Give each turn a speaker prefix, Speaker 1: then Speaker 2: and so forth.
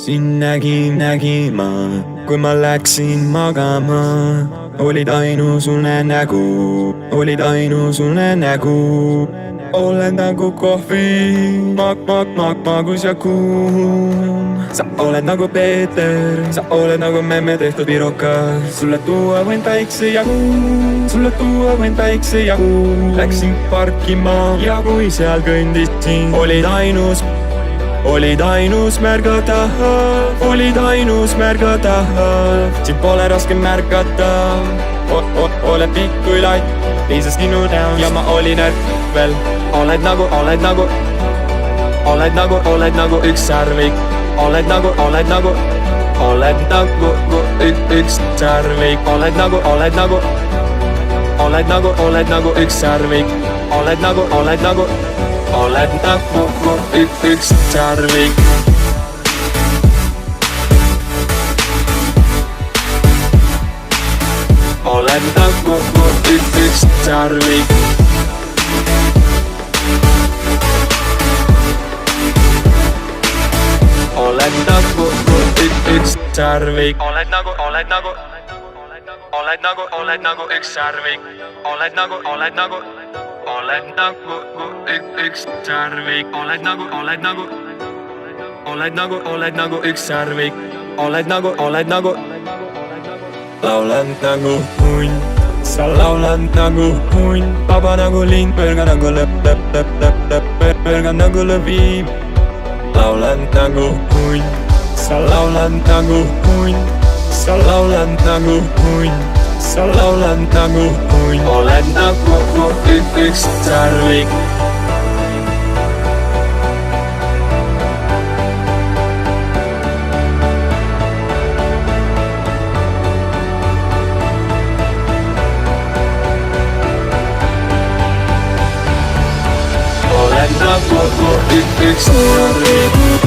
Speaker 1: sind nägin ma, kui ma läksin magama. Olid ainus unenägu, olid ainus unenägu. Oled nagu kohvi, magus ja kuum. Sa oled nagu Peeter, sa oled nagu memme tehtud pirokas. Sulle tuua võin päikse ja kuu, sulle tuua võin päikse ja kuu. Läksin parkima ja kui seal kõndisin, olid ainus märga taha, olid ainus märga taha. Sind pole raske märgata, oled pikk kui latt, piisas sinu näo ja ma olin ärkvel. Oled nagu üks särvik. Oled nagu üks särvik. Oled nagu üks särvik. Oled nagu üks särvik. Oled nagu üks särvik. Oled nagu üks särvik. Oled nagu üks särvik. Oled nagu üks särvik. Oled nagu üks särvik. Oled nagu laulad nagu hunn, sa laulad nagu hunn. Vaba nagu lind, põrga nagu lõpp, põrga nagu lõvi. Laulad nagu hunn, sa laulad nagu hunn, sa laulad nagu hunn, sa laulad nagu hunn. Oled nagu üks särvik. Oled nagu üks särvik.